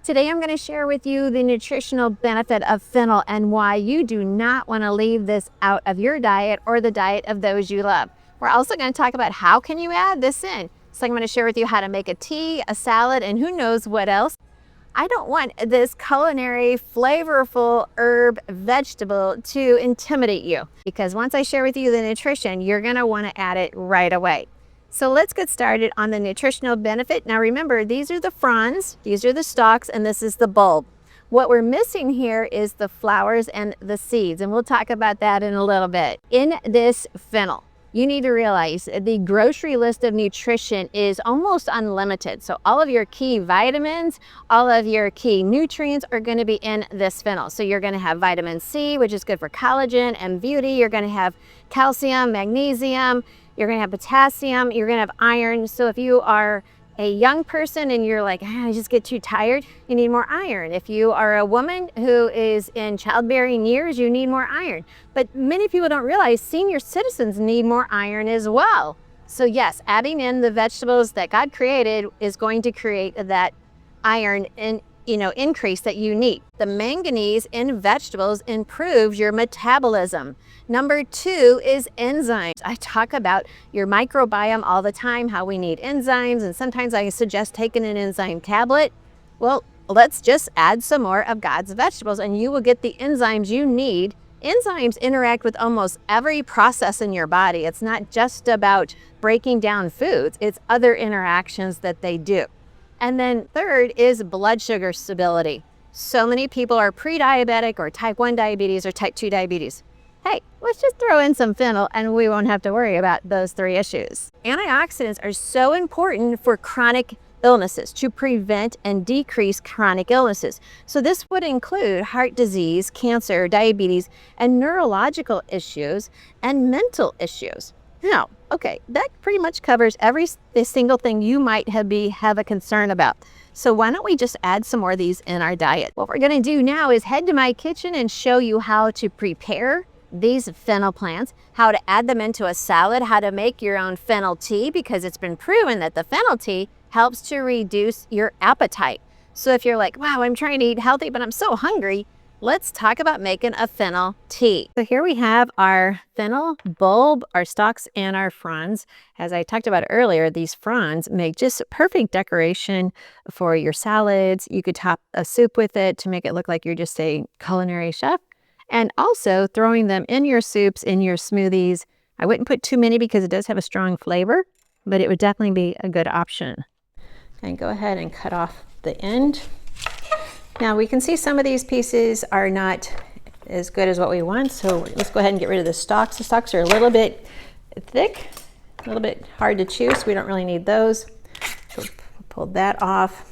Today I'm going to share with you the nutritional benefit of fennel and why you do not want to leave this out of your diet or the diet of those you love. We're also going to talk about how can you add this in. So I'm going to share with you how to make a tea, a salad, and who knows what else. I don't want this culinary, flavorful herb vegetable to intimidate you, because once I share with you the nutrition, you're going to want to add it right away. So let's get started on the nutritional benefit. Now remember, these are the fronds, these are the stalks, and this is the bulb. What we're missing here is the flowers and the seeds, and we'll talk about that in a little bit. In this fennel, you need to realize the grocery list of nutrition is almost unlimited. So all of your key vitamins, all of your key nutrients are going to be in this fennel. So you're going to have vitamin C, which is good for collagen and beauty. You're going to have calcium, magnesium, you're going to have potassium, you're going to have iron. So if you are a young person and you're like, I just get too tired, you need more iron. If you are a woman who is in childbearing years, you need more iron. But many people don't realize senior citizens need more iron as well. So yes, adding in the vegetables that God created is going to create that iron increase that you need. The manganese in vegetables improves your metabolism. Number 2 is enzymes. I talk about your microbiome all the time, how we need enzymes, and sometimes I suggest taking an enzyme tablet. Well, let's just add some more of God's vegetables and you will get the enzymes you need. Enzymes interact with almost every process in your body. It's not just about breaking down foods, it's other interactions that they do. And then third is blood sugar stability. So many people are pre-diabetic or type 1 diabetes or type 2 diabetes. Hey, let's just throw in some fennel and we won't have to worry about those 3 issues. Antioxidants are so important for chronic illnesses, to prevent and decrease chronic illnesses. So this would include heart disease, cancer, diabetes, and neurological issues and mental issues. Now, okay, that pretty much covers every single thing you might have a concern about. So why don't we just add some more of these in our diet? What we're gonna do now is head to my kitchen and show you how to prepare these fennel plants, how to add them into a salad, how to make your own fennel tea, because it's been proven that the fennel tea helps to reduce your appetite. So if you're like, wow, I'm trying to eat healthy, but I'm so hungry, let's talk about making a fennel tea. So here we have our fennel bulb, our stalks, and our fronds. As I talked about earlier, these fronds make just perfect decoration for your salads. You could top a soup with it to make it look like you're just a culinary chef. And also throwing them in your soups, in your smoothies. I wouldn't put too many because it does have a strong flavor, but it would definitely be a good option. And go ahead and cut off the end. Now we can see some of these pieces are not as good as what we want, so let's go ahead and get rid of the stalks. The stalks are a little bit thick, a little bit hard to chew, so we don't really need those. So pull that off,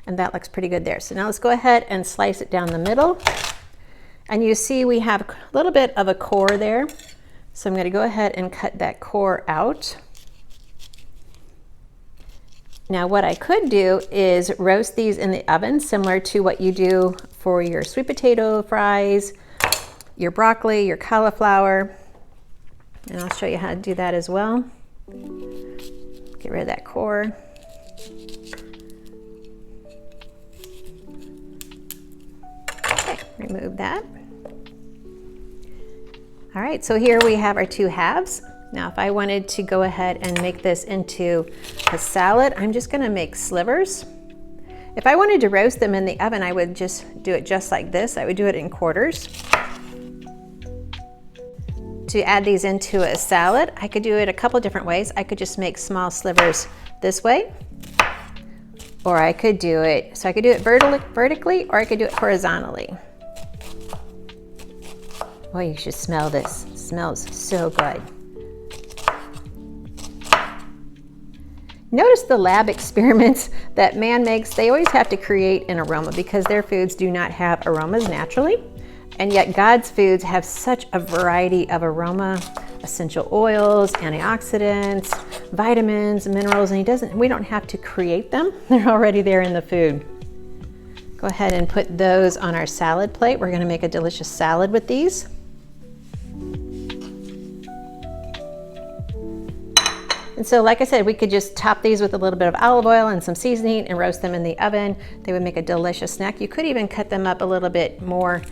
and that looks pretty good there. So now let's go ahead and slice it down the middle. And you see we have a little bit of a core there. So I'm going to go ahead and cut that core out. Now what I could do is roast these in the oven, similar to what you do for your sweet potato fries, your broccoli, your cauliflower. And I'll show you how to do that as well. Get rid of that core. Okay, remove that. All right, so here we have our 2 halves. Now, if I wanted to go ahead and make this into a salad, I'm just gonna make slivers. If I wanted to roast them in the oven, I would just do it just like this. I would do it in quarters. To add these into a salad, I could do it a couple different ways. I could just make small slivers this way, or I could do it, so I could do it vertically, or I could do it horizontally. Oh, you should smell this. It smells so good. Notice the lab experiments that man makes, they always have to create an aroma because their foods do not have aromas naturally. And yet God's foods have such a variety of aroma, essential oils, antioxidants, vitamins, minerals, and we don't have to create them. They're already there in the food. Go ahead and put those on our salad plate. We're gonna make a delicious salad with these. And And so like I said, we could just top these with a little bit of olive oil and some seasoning and roast them in the oven. They would make a delicious snack. You could even cut them up a little bit more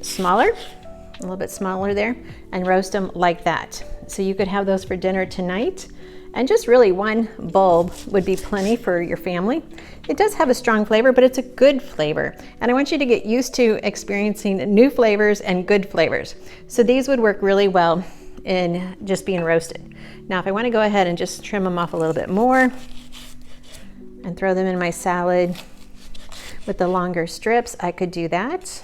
smaller, a little bit smaller there, and roast them like that. So you could have those for dinner tonight. And just really one bulb would be plenty for your family. It does have a strong flavor, but it's a good flavor. And I want you to get used to experiencing new flavors and good flavors. So these would work really well in just being roasted. Now, if I want to go ahead and just trim them off a little bit more and throw them in my salad with the longer strips, I could do that.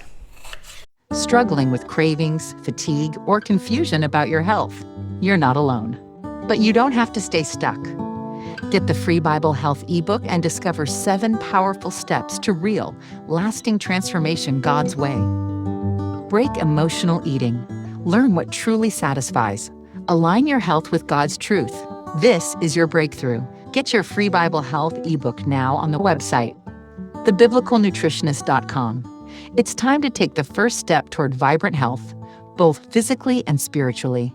Struggling with cravings, fatigue, or confusion about your health? You're not alone. But you don't have to stay stuck. Get the free Bible Health ebook and discover 7 powerful steps to real, lasting transformation God's way. Break emotional eating. Learn what truly satisfies. Align your health with God's truth. This is your breakthrough. Get your free Bible Health ebook now on the website, thebiblicalnutritionist.com. It's time to take the first step toward vibrant health, both physically and spiritually.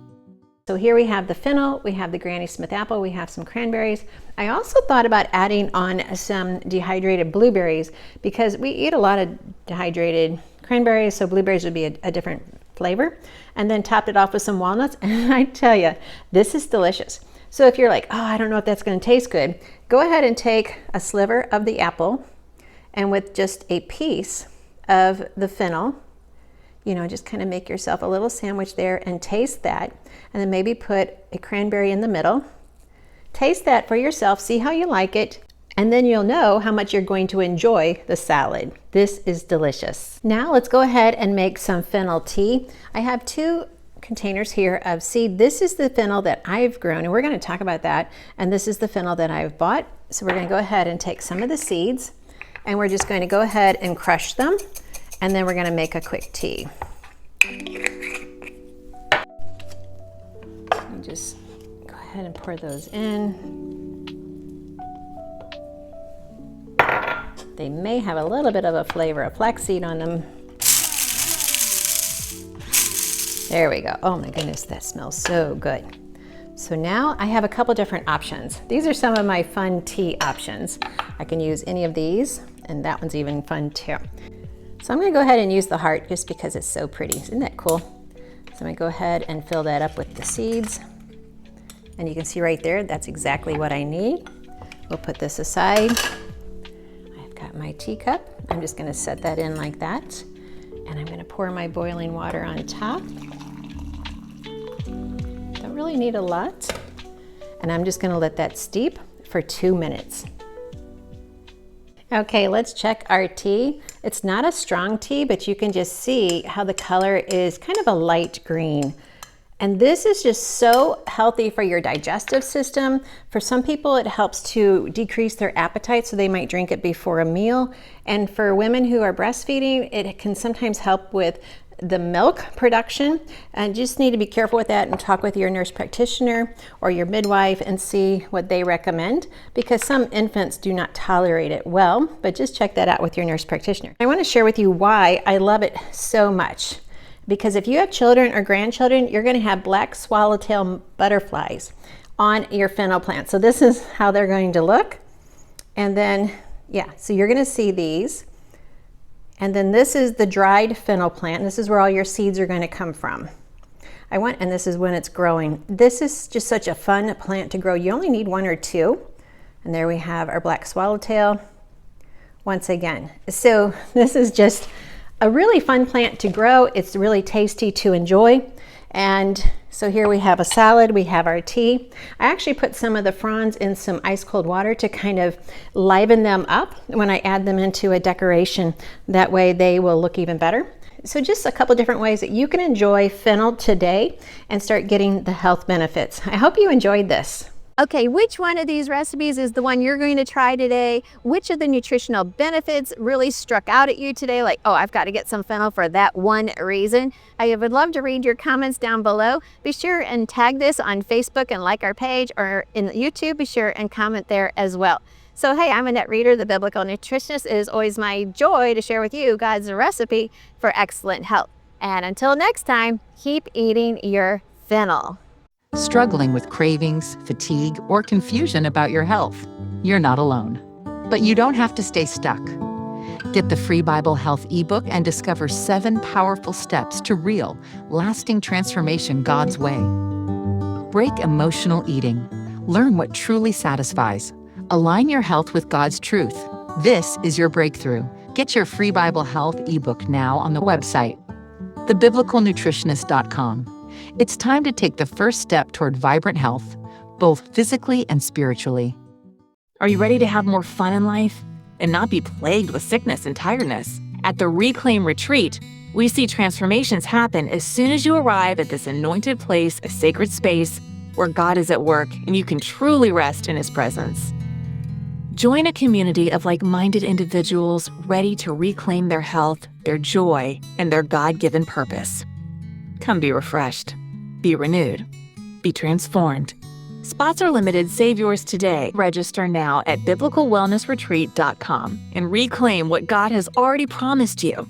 So here we have the fennel, we have the Granny Smith apple, we have some cranberries. I also thought about adding on some dehydrated blueberries because we eat a lot of dehydrated cranberries, so blueberries would be a different flavor. And then topped it off with some walnuts, and I tell you, this is delicious. So if you're like, oh, I don't know if that's going to taste good, go ahead and take a sliver of the apple, and with just a piece of the fennel, you know, just kind of make yourself a little sandwich there and taste that. And then maybe put a cranberry in the middle. Taste that for yourself, see how you like it, and then you'll know how much you're going to enjoy the salad. This is delicious. Now let's go ahead and make some fennel tea. I have 2 containers here of seed. This is the fennel that I've grown, and we're going to talk about that. And this is the fennel that I've bought. So we're going to go ahead and take some of the seeds, and we're just going to go ahead and crush them, and then we're going to make a quick tea. Just go ahead and pour those in. They may have a little bit of a flavor of flaxseed on them. There we go. Oh my goodness, that smells so good. So now I have a couple different options. These are some of my fun tea options. I can use any of these, and that one's even fun too. So I'm going to go ahead and use the heart just because it's so pretty. Isn't that cool? So I'm going to go ahead and fill that up with the seeds. And you can see right there, that's exactly what I need. We'll put this aside. I've got my teacup. I'm just going to set that in like that. And I'm going to pour my boiling water on top. Don't really need a lot. And I'm just going to let that steep for 2 minutes. Okay, let's check our tea. It's not a strong tea, but you can just see how the color is kind of a light green. And this is just so healthy for your digestive system. For some people, it helps to decrease their appetite, so they might drink it before a meal. And for women who are breastfeeding, it can sometimes help with the milk production. And just need to be careful with that and talk with your nurse practitioner or your midwife and see what they recommend, because some infants do not tolerate it well, but just check that out with your nurse practitioner. I want to share with you why I love it so much. Because if you have children or grandchildren, you're going to have black swallowtail butterflies on your fennel plant. So this is how they're going to look. And then, yeah, so you're going to see these. And then this is the dried fennel plant. This is where all your seeds are going to come from. And this is when it's growing. This is just such a fun plant to grow. You only need 1 or 2. And there we have our black swallowtail once again. So this is just a really fun plant to grow. It's really tasty to enjoy. And so here we have a salad, we have our tea. I actually put some of the fronds in some ice cold water to kind of liven them up when I add them into a decoration. That way they will look even better. So just a couple different ways that you can enjoy fennel today and start getting the health benefits. I hope you enjoyed this. Okay, which one of these recipes is the one you're going to try today? Which of the nutritional benefits really struck out at you today? Like, oh, I've got to get some fennel for that one reason. I would love to read your comments down below. Be sure and tag this on Facebook and like our page, or in YouTube, be sure and comment there as well. So hey, I'm Annette Reeder, the Biblical Nutritionist. It is always my joy to share with you God's recipe for excellent health. And until next time, keep eating your fennel. Struggling with cravings, fatigue, or confusion about your health? You're not alone. But you don't have to stay stuck. Get the free Bible Health ebook and discover 7 powerful steps to real, lasting transformation God's way. Break emotional eating. Learn what truly satisfies. Align your health with God's truth. This is your breakthrough. Get your free Bible Health ebook now on the website, thebiblicalnutritionist.com. It's time to take the first step toward vibrant health, both physically and spiritually. Are you ready to have more fun in life and not be plagued with sickness and tiredness? At the Reclaim Retreat, we see transformations happen as soon as you arrive at this anointed place, a sacred space where God is at work and you can truly rest in His presence. Join a community of like-minded individuals ready to reclaim their health, their joy, and their God-given purpose. Come be refreshed, be renewed, be transformed. Spots are limited. Save yours today. Register now at biblicalwellnessretreat.com and reclaim what God has already promised you.